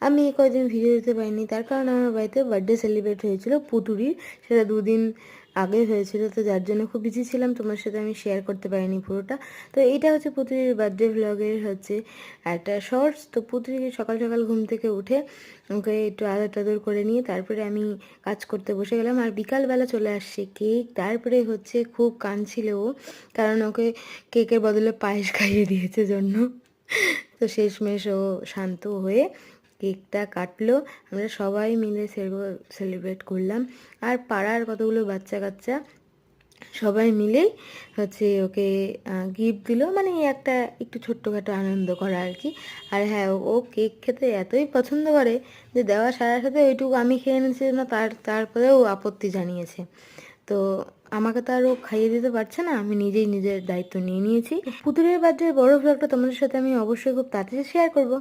আমি এই কয়েকদিন ভিডিও দিতে পারিনি, তার কারণ আমার বাড়িতে বার্থডে সেলিব্রেট হয়েছিল পুতুরির, সেটা 2 দিন আগে হয়েছিল, তো যার জন্য খুব বিজি ছিলাম, তোমার সাথে আমি শেয়ার করতে পারিনি পুরোটা। তো এইটা হচ্ছে পুতুরির বার্থডে ভ্লগের হচ্ছে একটা শর্টস। তো পুতুরি সকাল সকাল ঘুম থেকে উঠে ওকে একটু আদর টাদর করে নিয়ে তারপরে আমি কাজ করতে বসে গেলাম। আর বিকালবেলা চলে আসছে কেক, তারপরে হচ্ছে খুব কাঁদছিল ও, কারণ ওকে কেকের বদলে পায়েস খাইয়ে দিয়েছে জন্য। তো শেষমেশ ও শান্ত হয়ে কেকটা কাটলো, আমরা সবাই মিলে সেলিব্রেট করলাম। আর পাড়ার কতগুলো বাচ্চা কাচ্চা সবাই মিলেই হচ্ছে ওকে গিফট দিল, মানে এই একটা একটু ছোট্টখাটো আনন্দ করা আর কি। আর হ্যাঁ, ও কেক খেতে এতই পছন্দ করে যে দেওয়ার সাথে সাথে ওইটুকু আমি খেয়ে নিয়েছি না, তারপরেও আপত্তি জানিয়েছে। তো আমাকে তো আর ও খাইয়ে দিতে পারছে না, আমি নিজেই নিজের দায়িত্ব নিয়ে নিয়েছি। পুতুলের বার্থডের বড় ভ্লগটা তোমাদের সাথে আমি অবশ্যই খুব তাড়াতাড়ি শেয়ার করবো।